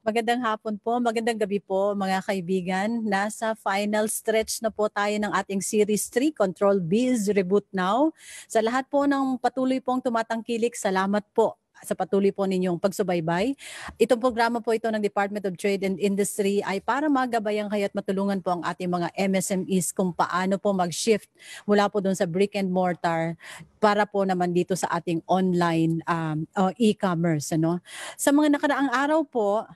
Magandang hapon po, magandang gabi po mga kaibigan. Nasa final stretch na po tayo ng ating Series 3, Control Biz Reboot Now. Sa lahat po ng patuloy pong tumatangkilik, salamat po sa patuloy po ninyong pagsubaybay. Itong programa po ito ng Department of Trade and Industry ay para magabayan kayo at matulungan po ang ating mga MSMEs kung paano po mag-shift mula po doon sa brick and mortar para po naman dito sa ating online e-commerce. Ano? Sa mga nakaraang araw po,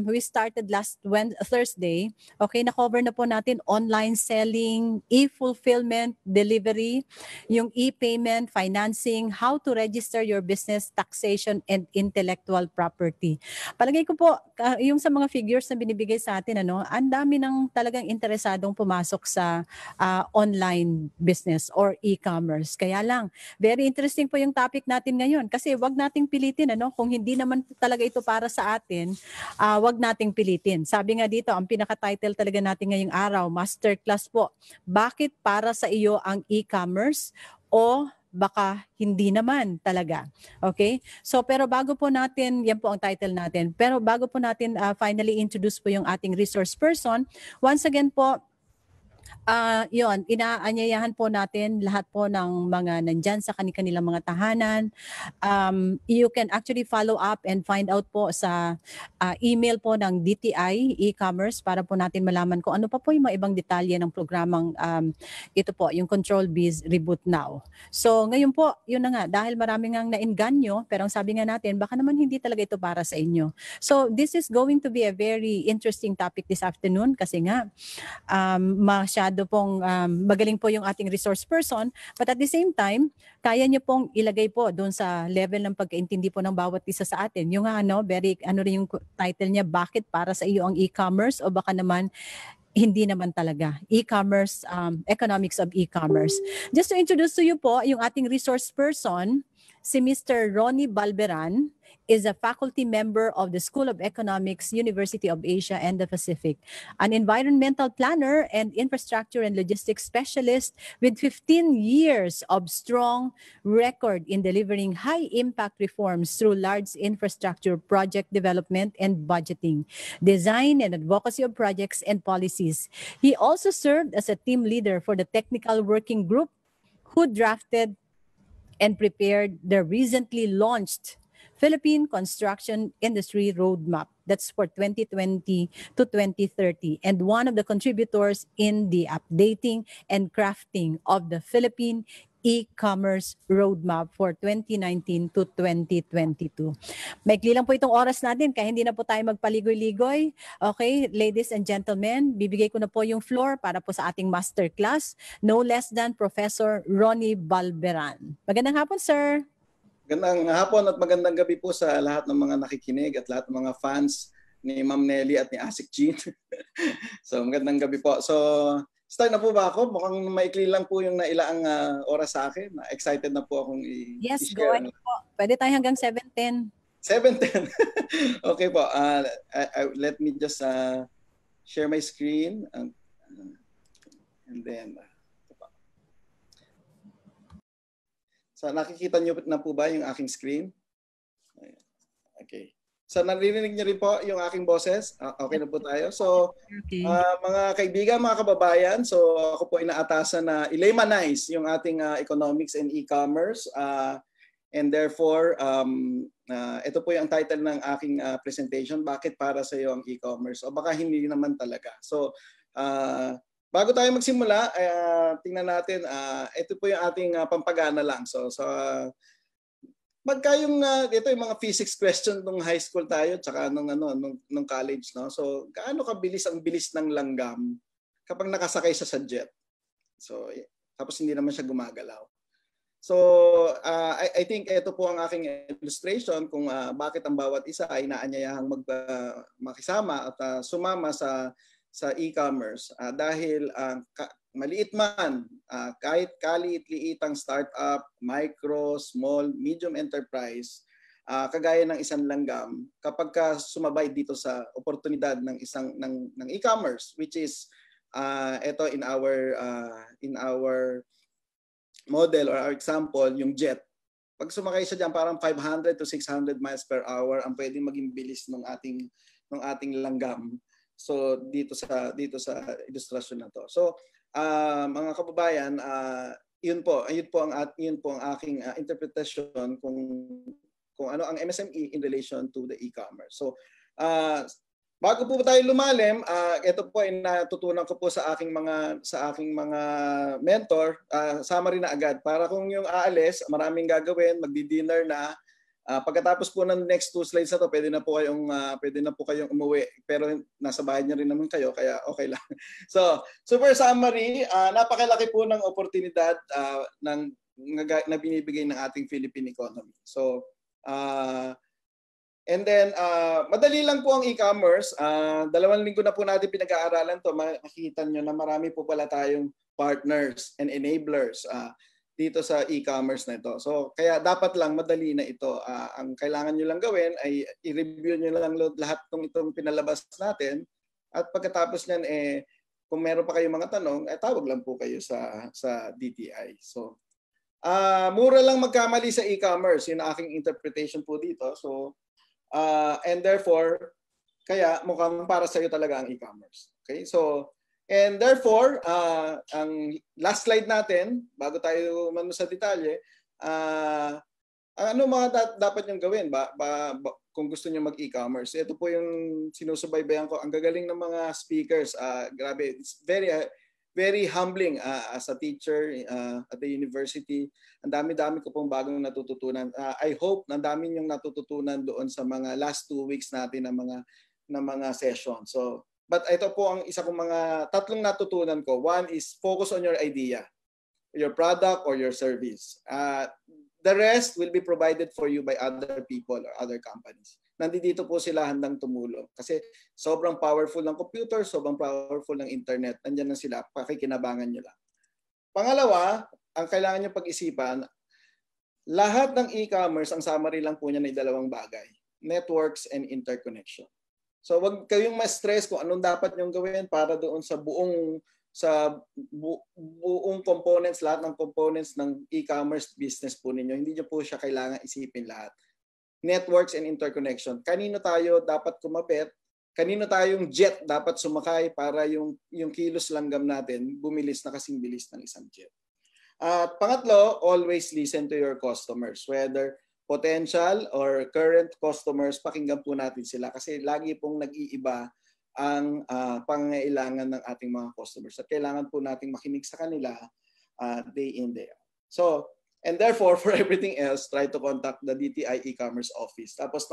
we started last Thursday. Okay, na-cover na po natin online selling, e-fulfillment, delivery, yung e-payment, financing, how to register your business, taxation, and intellectual property. Palagay ko po, yung sa mga figures na binibigay sa atin, ang dami ng talagang interesadong pumasok sa online business or e-commerce. Kaya lang, very interesting po yung topic natin ngayon kasi wag nating pilitin kung hindi naman talaga ito para sa atin, wag nating pilitin. Sabi nga dito, ang pinaka-title talaga natin ngayong araw, masterclass po. Bakit para sa iyo ang e-commerce o baka hindi naman talaga. Okay? So pero bago po natin, yan po ang title natin. Pero bago po natin finally introduce po yung ating resource person, once again po, yun, inaanyayahan po natin lahat po ng mga nandyan sa kanilang mga tahanan. You can actually follow up and find out po sa email po ng DTI e-commerce para po natin malaman kung ano pa po yung mga ibang detalye ng programang ito po, yung Control Biz Reboot Now. So ngayon po, yun na nga, dahil marami ngang nainganyo, pero ang sabi nga natin, baka naman hindi talaga ito para sa inyo. So this is going to be a very interesting topic this afternoon kasi nga, masyado pong magaling po yung ating resource person, but at the same time, kaya niyo pong ilagay po doon sa level ng pagkaintindi po ng bawat isa sa atin. Yung very, rin yung title niya, bakit para sa iyo ang e-commerce o baka naman hindi naman talaga. E-commerce, economics of e-commerce. Just to introduce to you po, yung ating resource person, si Mr. Ronnie Balberan, is a faculty member of the School of Economics, University of Asia and the Pacific, an environmental planner and infrastructure and logistics specialist with 15 years of strong record in delivering high-impact reforms through large infrastructure project development and budgeting, design and advocacy of projects and policies. He also served as a team leader for the technical working group who drafted and prepared the recently launched Philippine Construction Industry Roadmap. That's for 2020 to 2030. And one of the contributors in the updating and crafting of the Philippine e-commerce roadmap for 2019 to 2022. Maikli lang po itong oras natin kaya hindi na po tayo magpaligoy-ligoy. Okay, ladies and gentlemen, bibigay ko na po yung floor para po sa ating masterclass, no less than Professor Ronnie Balberan. Magandang hapon, sir. Magandang hapon at magandang gabi po sa lahat ng mga nakikinig at lahat ng mga fans ni Ma'am Nelly at ni Asik Jean. So magandang gabi po. So start na po ba ako? Mukhang maikli lang po yung nailaang oras sa akin. Excited na po akong i-share. Yes, go ahead po. Pwede tayo hanggang 7:10. 7:10. Okay po. Let me just share my screen. And then... So nakikita niyo na po ba yung aking screen? Okay. So naririnig niyo rin po yung aking boses? Okay na po tayo. So mga kaibigan, mga kababayan, so ako po inaatasan na i-laymanize yung ating economics and e-commerce. And therefore, ito po yung title ng aking presentation, bakit para sa iyo ang e-commerce? O baka hindi naman talaga. So bago tayo magsimula, tingnan natin, ito po yung ating pampagana lang. So pagka yung ito yung mga physics question nung high school tayo tsaka nung college, no. So gaano kabilis ang bilis ng langgam kapag nakasakay siya sa jet? So tapos hindi naman siya gumagalaw. So I think ito po ang aking illustration kung bakit ang bawat isa ay inaanyayahang makisama at sumama sa e-commerce dahil maliit man, kahit kaliit-liitang startup, micro, small, medium enterprise, kagaya ng isang langgam, kapag sumabay dito sa oportunidad ng e-commerce, which is ito in our model or our example, yung jet. Pag sumakay siya diyan, parang 500 to 600 miles per hour ang pwedeng maging bilis ng ating ng ating langgam. So dito sa ilustrasyon na to. So mga kababayan, yun po ang aking interpretation kung ano ang MSME in relation to the e-commerce. So bago po tayo lumalim, ito po ay natutunan ko po sa aking mga mentor, summary na agad para kung yung aalis, maraming gagawin, magdi-dinner na. Pagkatapos po ng next 2 slides na to, pwede na po kayong umuwi. Pero nasa bahay niyo rin naman kayo, kaya okay lang. So, super summary, napakalaki po ng oportunidad na binibigay ng ating Philippine economy. So, and then, madali lang po ang e-commerce. 2 linggo na po natin pinag-aaralan to. Makikita nyo na marami po pala tayong partners and enablers dito sa e-commerce na ito. So, kaya dapat lang madali na ito. Ang kailangan nyo lang gawin ay i-review nyo lang lahat itong pinalabas natin. At pagkatapos nyan, kung meron pa kayong mga tanong, tawag lang po kayo sa DTI. So, mura lang magkamali sa e-commerce. Yun ang aking interpretation po dito. So, and therefore, kaya mukhang para sa iyo talaga ang e-commerce. Okay? So, and therefore, ang last slide natin, bago tayo mano sa detalye, ano mga dapat niyong gawin kung gusto niyo mag-e-commerce? Ito po yung sinusubaybayan ko. Ang gagaling ng mga speakers. Grabe, it's very humbling as a teacher at the university. Ang dami-dami ko pong bagong natututunan. I hope na dami niyong natututunan doon sa mga last 2 weeks natin na mga session. So, but ito po ang isa kong mga 3 natutunan ko. One is focus on your idea, your product or your service. The rest will be provided for you by other people or other companies. Nandito po sila handang tumulong. Kasi sobrang powerful ng computer, sobrang powerful ng internet. Nandiyan na sila, pakikinabangan nyo lang. Pangalawa, ang kailangan nyo pag-isipan, lahat ng e-commerce, ang summary lang po niya ay 2 bagay. Networks and interconnection. So wag kayong ma-stress kung anong dapat nyong gawin para doon sa buong components, lahat ng components ng e-commerce business po ninyo. Hindi nyo po siya kailangan isipin lahat. Networks and interconnection. Kanino tayo dapat kumapit? Kanino tayong jet dapat sumakay para yung kilos langgam natin bumilis na kasing bilis ng isang jet. At pangatlo, always listen to your customers. Whether potential or current customers, pakinggan po natin sila kasi lagi pong nag-iiba ang pangangailangan ng ating mga customers at kailangan po nating makinig sa kanila day in, day out. So, and therefore, for everything else, try to contact the DTI e-commerce office. Tapos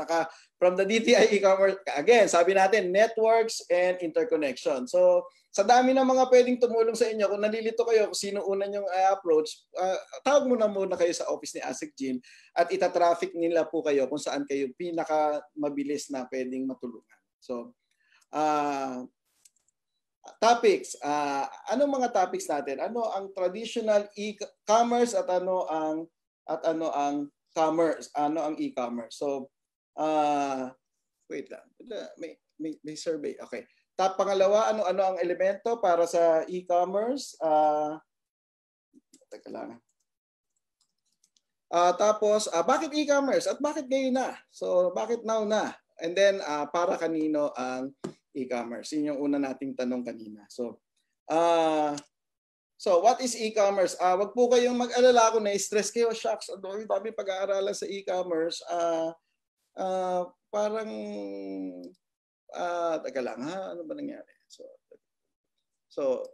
from the DTI e-commerce, again, sabi natin, networks and interconnection. So, sa dami ng mga pwedeng tumulong sa inyo, kung nalilito kayo kung sino una nyong approach, tawag muna kayo sa office ni ASEC Jim at itatraffic nila po kayo kung saan kayo pinaka mabilis na pwedeng matulungan. So, topics. Anong mga topics natin? Ano ang traditional e-commerce at ano ang commerce? Ano ang e-commerce? So, wait lang. May survey. Okay. Pangalawa, ano ang elemento para sa e-commerce? Teka lang. Tapos, bakit e-commerce? At bakit ngayon na? So, bakit now na? And then, para kanino ang e-commerce? Yun yung una nating tanong kanina. So what is e-commerce? Wag po kayong mag-alala kung na-stress kayo. Shucks, ang dami pag-aaralan sa e-commerce. Parang teka lang ha, ano ba nangyari? So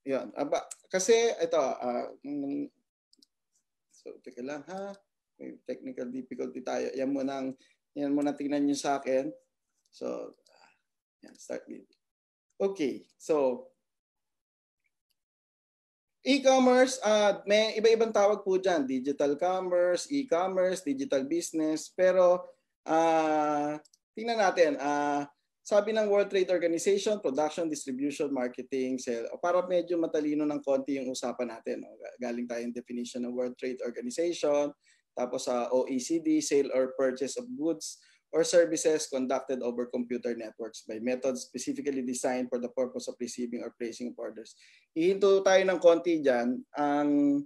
yun. Kasi ito, so teka lang ha, may technical difficulty tayo. Yan muna tingnan nyo sa akin. So start with. Okay, so e-commerce, may iba-ibang tawag po dyan. Digital commerce, e-commerce, digital business. Pero tingnan natin. Sabi ng World Trade Organization, production, distribution, marketing, sale. Para medyo matalino ng konti yung usapan natin. Galing tayong definition ng World Trade Organization. Tapos sa OECD, sale or purchase of goods or services conducted over computer networks by methods specifically designed for the purpose of receiving or placing of orders. Ihinto tayo ng konti dyan. Ang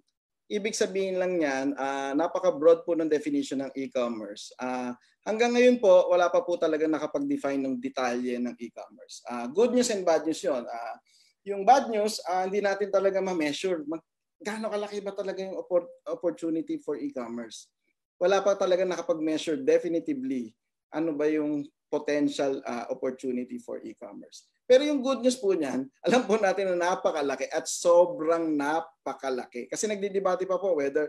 ibig sabihin lang niyan, napaka-broad po ng definition ng e-commerce. Hanggang ngayon po, wala pa po talaga nakapag-define ng detalye ng e-commerce. Good news and bad news yun. Yung bad news, hindi natin talaga ma-measure. Gaano kalaki ba talaga yung opportunity for e-commerce? Wala pa talaga nakapag-measure definitively ano ba yung potential opportunity for e-commerce. Pero yung good news po niyan, alam po natin na napakalaki at sobrang napakalaki. Kasi nagdidebate pa po whether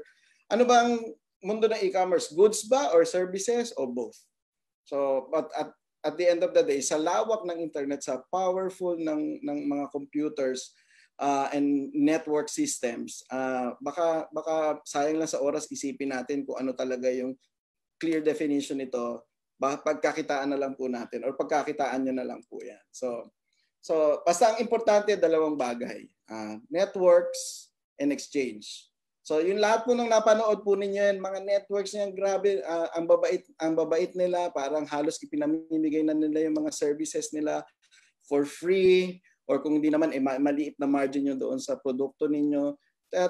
ano ba ang mundo ng e-commerce, goods ba or services o both. So, but at the end of the day, sa lawak ng internet, sa powerful ng mga computers and network systems, baka sayang lang sa oras isipin natin kung ano talaga yung clear definition nito. Pagkakitaan na lang po natin or pagkakitaan nyo na lang po yan. So basta ang importante, dalawang bagay. Networks and exchange. So yung lahat po ng napanood po ninyo yan, mga networks niyan, grabe, ang babait nila, parang halos ipinamimigay na nila yung mga services nila for free, or kung hindi naman, maliit na margin nyo doon sa produkto ninyo.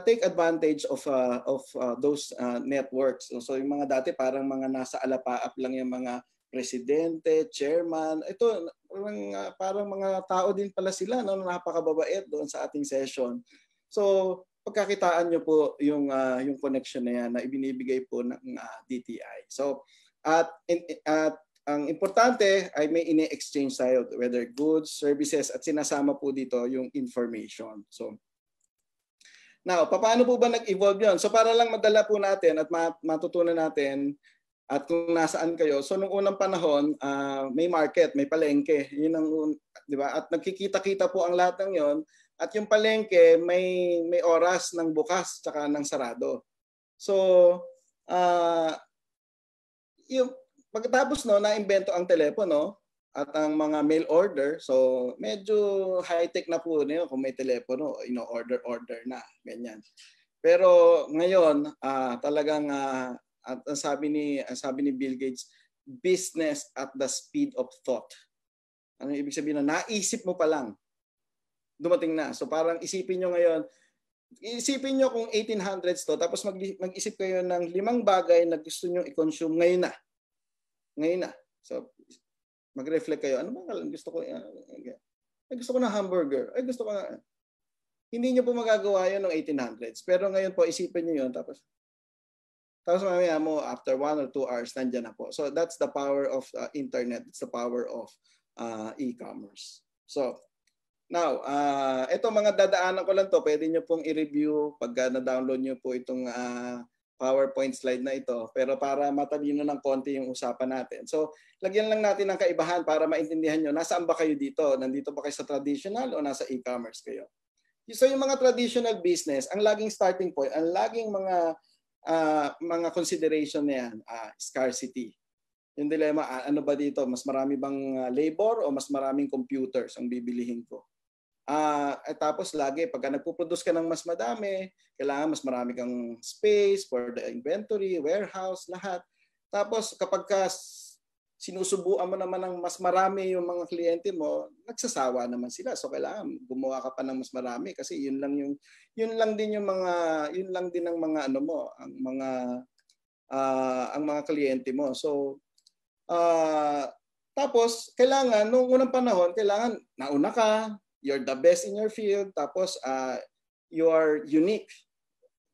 Take advantage of those networks. So yung mga dati parang mga nasa alapaap lang yung mga presidente, chairman. Ito parang mga tao din pala sila, no, napakababait doon sa ating session. So pagkakitaan nyo po yung connection na yan na ibinibigay po ng DTI. So at ang importante ay may ini-exchange tayo, whether goods, services, at sinasama po dito yung information. So now, paano po ba nag-evolve yun? So para lang madala po natin at matutunan natin at kung nasaan kayo. So nung unang panahon, may market, may palengke. Yun ang, di ba? At nagkikita-kita po ang lahat ng yon. At yung palengke, may oras ng bukas tsaka ng sarado. So, yung pagkatapos no, na-invento ang telepono at ang mga mail order. So, medyo high-tech na po niyo kung may telepono, order na, ganyan. Pero ngayon, talagang at sabi ni Bill Gates, business at the speed of thought. Ano ibig sabihin na naisip mo pa lang, dumating na. So parang isipin nyo ngayon, isipin nyo kung 1800s to, tapos mag-isip kayo ng 5 bagay na gusto nyo i-consume ngayon na. Ngayon na. So, mag-reflect kayo, ano ba gusto ko? Gusto ko ng hamburger. Gusto ko na. Hindi nyo po magagawa yun ng 1800s. Pero ngayon po, isipin nyo yun. Tapos mamaya mo, after 1 or 2 hours, nandyan na po. So that's the power of internet. It's the power of e-commerce. So, now, ito mga dadaanan ko lang to. Pwede nyo pong i-review pag na-download nyo po itong PowerPoint slide na ito, pero para matalino ng konti yung usapan natin. So, lagyan lang natin ng kaibahan para maintindihan nyo, nasaan ba kayo dito? Nandito ba kayo sa traditional o nasa e-commerce kayo? So, yung mga traditional business, ang laging starting point, ang laging mga consideration na yan, scarcity. Yung dilemma, ano ba dito? Mas marami bang labor o mas maraming computers ang bibilihin ko? Tapos lagi, pagka nagpuproduce ka ng mas madami, kailangan mas marami kang space for the inventory, warehouse, lahat. Tapos kapag sinusubuan mo naman ng mas marami yung mga kliyente mo, nagsasawa naman sila. So kailangan gumawa ka pa ng mas marami kasi yun lang din ang mga ano mo, ang mga kliyente mo. So tapos kailangan nung unang panahon, kailangan nauna ka, you're the best in your field, tapos you are unique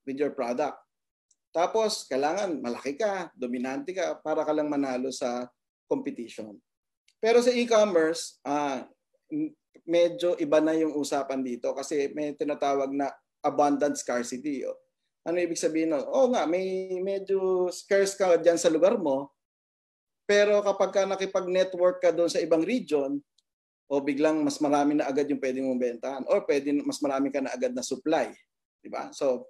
with your product. Tapos kailangan malaki ka, dominante ka para ka lang manalo sa competition. Pero sa e-commerce, medyo iba na yung usapan dito kasi may tinatawag na abundant scarcity. Ano ibig sabihin nun? Nga, may medyo scarce ka dyan sa lugar mo, pero kapag ka nakipag-network ka doon sa ibang region, o biglang mas marami na agad yung pwedeng mong bentahan, or mas marami ka na agad na supply. Diba? So,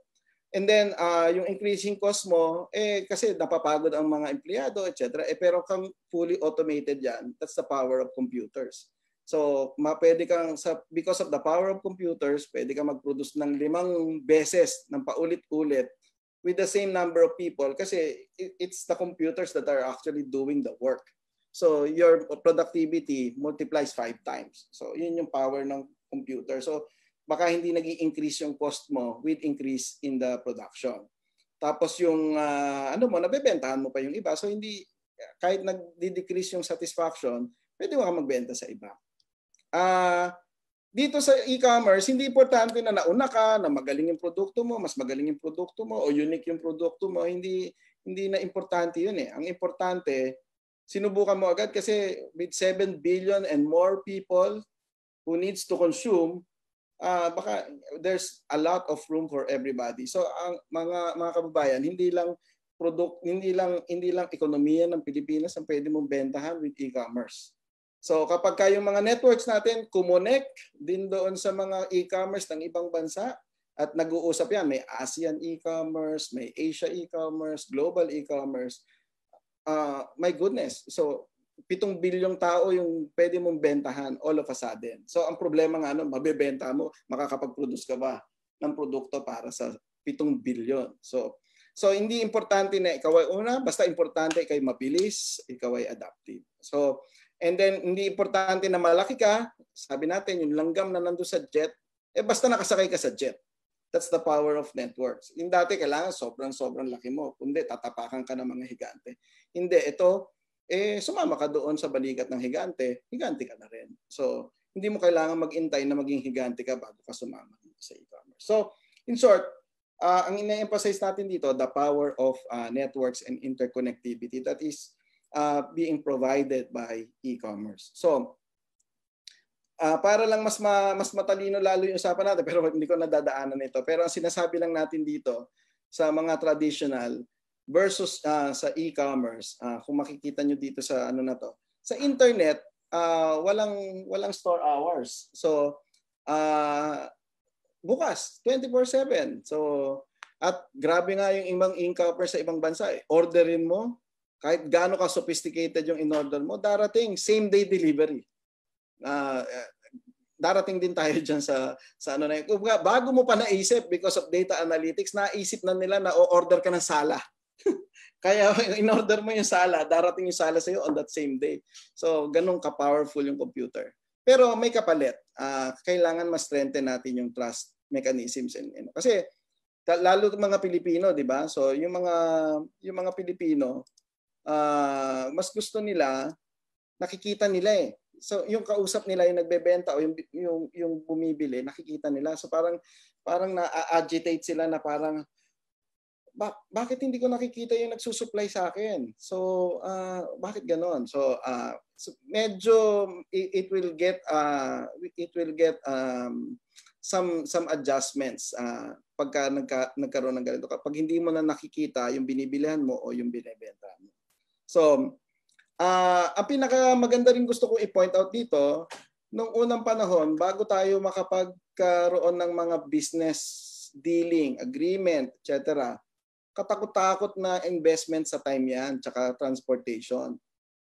and then, yung increasing cost mo, kasi napapagod ang mga empleyado, etc. Pero kung fully automated yan, that's the power of computers. So, pwede kang, because of the power of computers, pwede kang mag-produce ng 5 beses ng paulit-ulit with the same number of people kasi it's the computers that are actually doing the work. So, your productivity multiplies 5 times. So, yun yung power ng computer. So, baka hindi nag-i-increase yung cost mo with increase in the production. Tapos yung nabebentahan mo pa yung iba. So hindi, kahit nag-decrease yung satisfaction, pwede mo kang magbenta sa iba. Dito sa e-commerce, hindi importante na nauna ka, na magaling yung produkto mo, mas magaling yung produkto mo, o unique yung produkto mo. Hindi na importante yun eh. Ang importante, sinubukan mo agad kasi with 7 billion and more people who needs to consume, baka there's a lot of room for everybody. So ang mga kababayan, hindi lang ekonomiya ng Pilipinas ang pwede mong bentahan with e-commerce. So kapag kayong mga networks natin kumonek din doon sa mga e-commerce ng ibang bansa at nag-uusap yan, may ASEAN e-commerce, may Asia e-commerce, global e-commerce, my goodness. So 7 bilyong tao yung pwede mong bentahan all of a sudden. So ang problema nga mabebenta mo, makakapag-produce ka ba ng produkto para sa 7 bilyon. So hindi importante na ikaw ay una, basta importante ikaw ay mabilis, ikaw ay adaptive. So and then hindi importante na malaki ka, sabi natin yung langgam na nandoon sa jet, basta nakasakay ka sa jet. That's the power of networks. Yung dati kailangan sobrang laki mo, kundi tatapakan ka ng mga higante. Hindi, ito sumama ka doon sa balikat ng higante ka na rin. So, hindi mo kailangan mag-intay na maging higante ka bago ka sumama sa e-commerce. So, in short, ang ina-emphasize natin dito, the power of networks and interconnectivity that is being provided by e-commerce. So, para lang mas matalino lalo yung usapan natin, pero hindi ko nadadaanan ito. Pero ang sinasabi lang natin dito sa mga traditional versus sa e-commerce, kung makikita nyo dito sa sa internet, walang store hours. So bukas 24/7. So at grabe nga yung ibang e-commerce sa ibang bansa. Orderin mo, kahit gaano ka sophisticated yung in-order mo, darating same day delivery. Darating din tayo dyan sa bago mo pa naisip because of data analytics, naisip na nila na o-order ka ng sala. Kaya in-order mo yung sala, darating yung sala sa'yo on that same day. So, ganun ka-powerful yung computer. Pero may kapalit. Kailangan ma-strengthen natin yung trust mechanisms. Kasi, lalo mga Pilipino, di ba? So, yung mga Pilipino, mas gusto nila, nakikita nila eh. So, yung kausap nila, yung nagbebenta o yung bumibili, nakikita nila. So, parang na-agitate sila na parang, bakit hindi ko nakikita yung nagsusupply sa akin? So, bakit ganon? So, medyo it will get some adjustments pagka nagkaroon ng ganito. Kapag hindi mo na nakikita yung binibilihan mo o yung binebenta mo. So, ang pinakamaganda rin gusto kong i-point out dito, nung unang panahon, bago tayo makapagkaroon ng mga business dealing, agreement, etc., katakot-takot na investment sa time yan, tsaka transportation.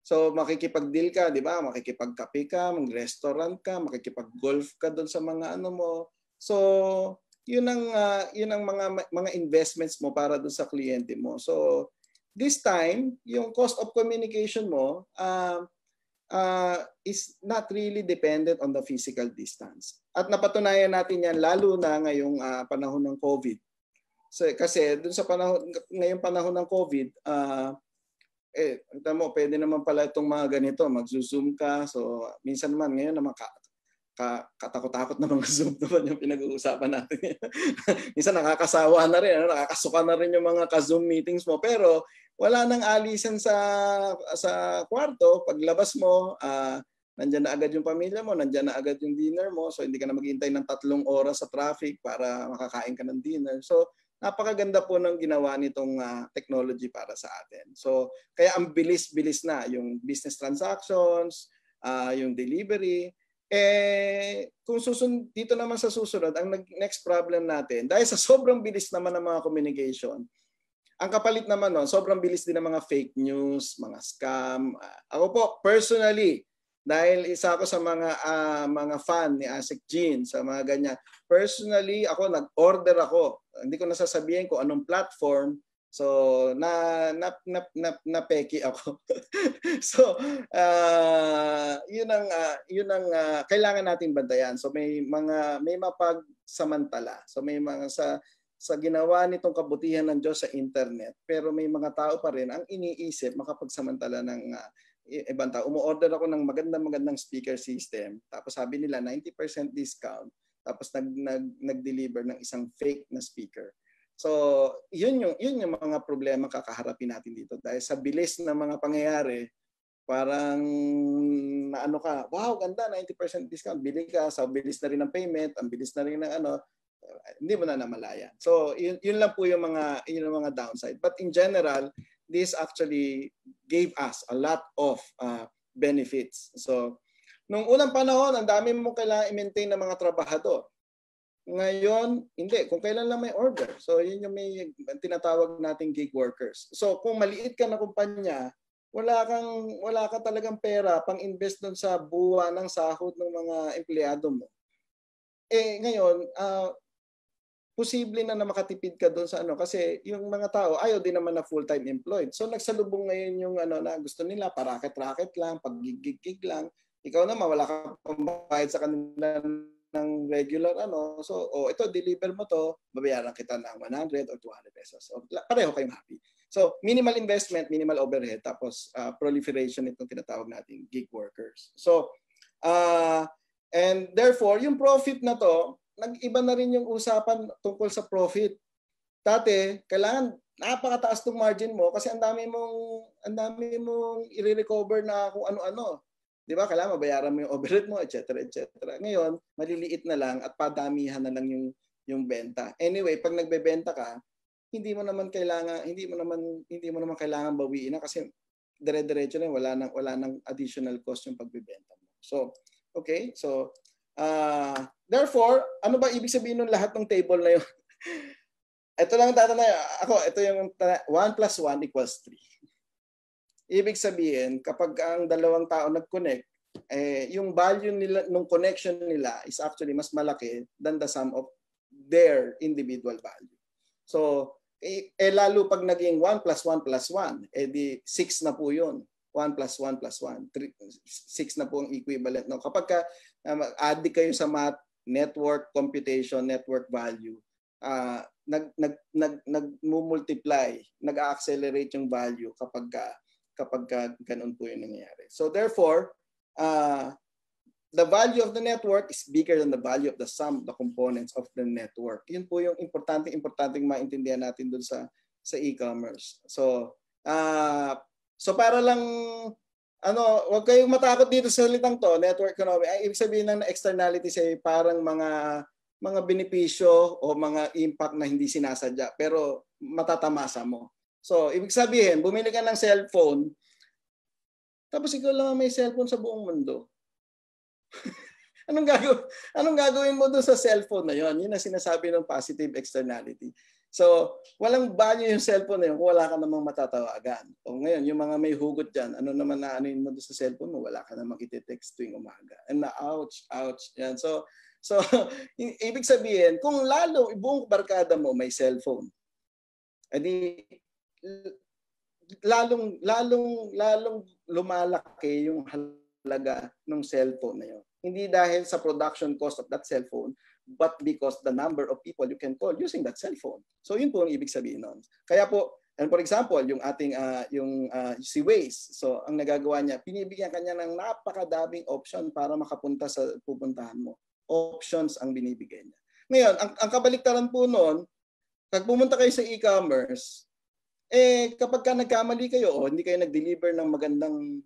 So makikipag-deal ka, di ba? Makikipag-kape ka, mag-restaurant ka, makikipag-golf ka doon sa mga mo. So yun ang mga investments mo para doon sa kliyente mo. So this time, yung cost of communication mo is not really dependent on the physical distance. At napatunayan natin yan lalo na ngayong panahon ng COVID. So, kasi dun sa ngayong panahon ng COVID, pwede naman pala itong mga ganito, mag-zoom ka. So, minsan naman ngayon naman katakot-takot na mga Zoom naman yung pinag-uusapan natin. Minsan nakakasawa na rin, nakakasuka na rin yung mga ka-Zoom meetings mo. Pero wala nang alisan sa kwarto. Paglabas mo, nandyan na agad yung pamilya mo, nandyan na agad yung dinner mo. So, hindi ka na maghihintay ng 3 oras sa traffic para makakain ka ng dinner. So, napakaganda po ng ginawa nitong technology para sa atin. So, kaya ang bilis-bilis na yung business transactions, yung delivery. Kung dito naman sa susunod, ang next problem natin, dahil sa sobrang bilis naman ng mga communication, ang kapalit naman sobrang bilis din ng mga fake news, mga scam. Ako po, personally, dahil isa ako sa mga fan ni Asik Jean, sa mga ganyan. Personally, nag-order ako. Hindi ko nasasabihin kung anong platform, So peki ako. So yun ang kailangan nating bantayan. So may mapagsamantala. So may mga sa ginawa nitong kabutihan ng Diyos sa internet, pero may mga tao pa rin ang iniisip makapagsamantala ng ibang tao. Umu-order ako ng magandang speaker system. Tapos sabi nila 90% discount. Tapos nag-deliver ng isang fake na speaker. So, yun yung mga problema kakaharapin natin dito. Dahil sa bilis ng mga pangyayari, parang naano ka, wow, ganda, 90% discount. Bili ka, sa bilis na rin ng payment, ang bilis na rin ng hindi mo na namalayan. So, yun lang po yung mga downside. But in general, this actually gave us a lot of benefits. So, nung unang panahon, ang dami mo kailangan i-maintain ng mga trabahador. Ngayon, hindi. Kung kailan lang may order. So, yun yung may tinatawag nating gig workers. So, kung maliit ka na kumpanya, wala ka talagang pera pang-invest doon sa buwan ng sahod ng mga empleyado mo. Ngayon, posible na makatipid ka doon sa kasi yung mga tao ayaw din naman na full-time employed. So, nagsalubong ngayon yung na gusto nila, paraket-raket lang, pag-gig-gig lang. Ikaw naman, wala ka pambayad sa kanila ng regular so ito deliver mo to, babayaran kita ng 100 or 200 pesos. So pareho kayong happy. So minimal investment, minimal overhead, tapos proliferation itong tinatawag nating gig workers. So and therefore yung profit na to, nag-iba na rin yung usapan tungkol sa profit. Dati kailangan napakataas ng margin mo kasi ang dami mong i-recover na kung ano-ano. Di ba? Kailangan mabayaran mo yung overhead mo, etc. etc. Ngayon, maliliit na lang at padamihan na lang yung benta. Anyway, pag nagbebenta ka, hindi mo naman kailangan bawiin na kasi dire-diretso na wala nang additional cost yung pagbebenta mo. So, okay. So, therefore, ano ba ibig sabihin ng lahat ng table na yun? Ito lang tatanay ako, ito yung 1 plus 1 equals 3. Ibig sabihin, kapag ang dalawang tao nag-connect, yung value nila, nung connection nila is actually mas malaki than the sum of their individual value. So, lalo pag naging 1 plus 1 plus 1, di 6 na po yun. 1 plus 1 plus 1. 6 na po ang equivalent. No? Kapag add kayo sa math, network computation, network value, nag-multiply, nag-accelerate yung value kapag ganun po yung nangyayari. So therefore, the value of the network is bigger than the value of the sum of the components of the network. Yun po yung importanteng maintindihan natin dun sa e-commerce. So para lang wag kayong matakot dito sa salitang to, network economy. Ay ibig sabihin ng externalities ay parang mga benepisyo o mga impact na hindi sinasadya pero matatamasa mo. So, ibig sabihin, bumili ka ng cellphone, tapos ikaw lang may cellphone sa buong mundo. Anong gagawin mo doon sa cellphone na yon? Yun ang sinasabi ng positive externality. So, walang value yung cellphone na yun kung wala ka namang matatawagan. O ngayon, yung mga may hugot dyan, ano naman na anuin mo doon sa cellphone mo, wala ka namang iti-text tuwing umaga. And ouch. Yan. So ibig sabihin, kung lalo buong barkada mo may cellphone, edi lalong lumalaki yung halaga ng cellphone na yun. Hindi dahil sa production cost of that cellphone, but because the number of people you can call using that cellphone. So yun po ang ibig sabihin nun. Kaya po, and for example, yung ating si Waze, so ang nagagawa niya, pinibigyan kanya ng napakadaming option para makapunta sa pupuntahan mo. Options ang binibigay niya. Ngayon, ang kabaliktaran po noon, pag pumunta kayo sa e-commerce, kapag ka nagkamali kayo o hindi kayo nag-deliver ng magandang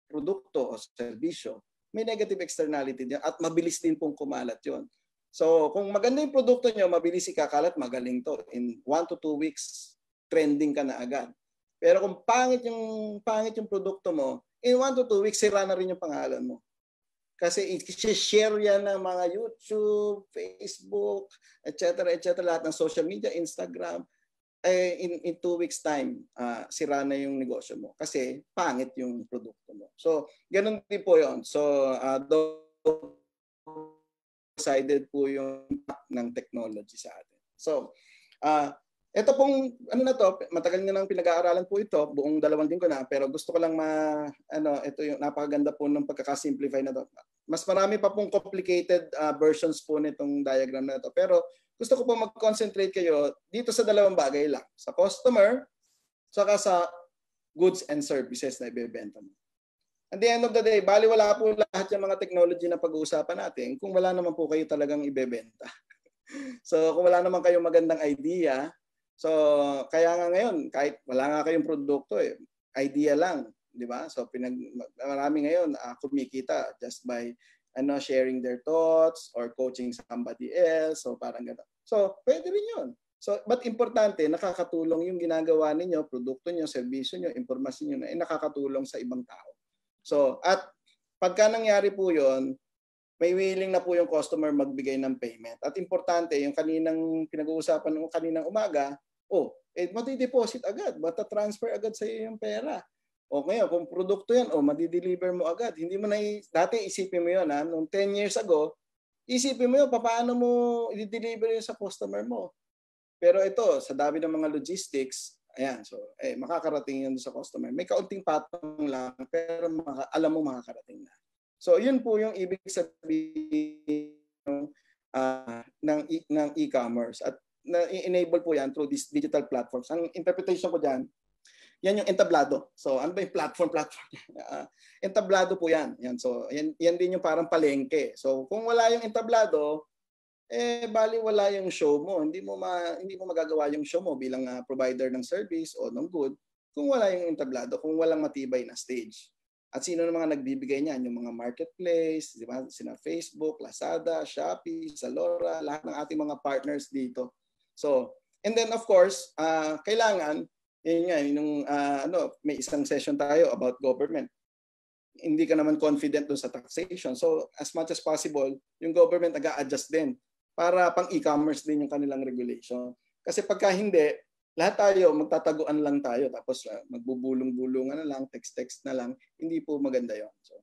produkto o serbisyo, may negative externality din at mabilis din pong kumalat yon. So, kung maganda yung produkto nyo, mabilis ikakalat, magaling to. In 1 to 2 weeks, trending ka na agad. Pero kung pangit yung produkto mo, in 1 to 2 weeks, sira na rin yung pangalan mo. Kasi i-share yan ng mga YouTube, Facebook, etc. Lahat ng social media, Instagram. In 2 weeks time, sira na yung negosyo mo. Kasi pangit yung produkto mo. So, ganun din po yun. So, double-sided po yung impact ng technology sa atin. So, Ito pong ano na to, matagal na nang pinag-aaralan po ito, buong 2 linggo na, pero gusto ko lang ito yung napakaganda po ng pagkaka-simplify na to. Mas marami pa pong complicated versions po nitong diagram na ito. Pero gusto ko po mag-concentrate kayo dito sa 2 bagay lang, sa customer saka sa goods and services na ibebenta mo. At the end of the day, baliwala po lahat yung mga technology na pag-uusapan natin kung wala naman po kayo talagang ibebenta. So kung wala naman kayong magandang idea, so kaya nga ngayon, kahit wala nga kayong produkto, idea lang, di ba? So marami ngayon kumikita just by sharing their thoughts or coaching somebody else. So parang gano'n. So pwede rin yun. So, but importante, nakakatulong yung ginagawa ninyo, produkto nyo, serbisyo nyo, impormasyon nyo na nakakatulong sa ibang tao. So, at pagka nangyari po yun, may willing na po yung customer magbigay ng payment. At importante, yung kaninang pinag-uusapan ng kaninang umaga, mati-deposit agad, mata-transfer agad sa iyo yung pera. O ngayon, kung produkto yan, madi-deliver mo agad. Hindi mo na, dati isipin mo yun, nung 10 years ago, isipin mo yun, paano mo i-deliver yun sa customer mo. Pero ito, sa dami ng mga logistics, ayan, so makakarating yun sa customer. May kaunting patong lang, pero alam mo makakarating na. So yun po yung ibig sabihin ng e-commerce. At na-enable po yan through these digital platforms. Ang interpretation ko dyan, yan yung entablado. So ano ba yung platform? Entablado po yan. So yan din yung parang palengke. So kung wala yung entablado, bali wala yung show mo. Hindi mo magagawa yung show mo bilang provider ng service o ng good kung wala yung entablado, kung walang matibay na stage. At sino na mga nagbibigay niyan? Yung mga marketplace, di ba? Sina Facebook, Lazada, Shopee, Zalora, lahat ng ating mga partners dito. So, and then of course, kailangan may isang session tayo about government. Hindi ka naman confident dun sa taxation. So, as much as possible, yung government nag-a-adjust din para pang e-commerce din yung kanilang regulation. Kasi pagka hindi, lahat tayo magtataguan lang tayo tapos magbubulong-bulungan na lang, text-text na lang, hindi po maganda 'yon. So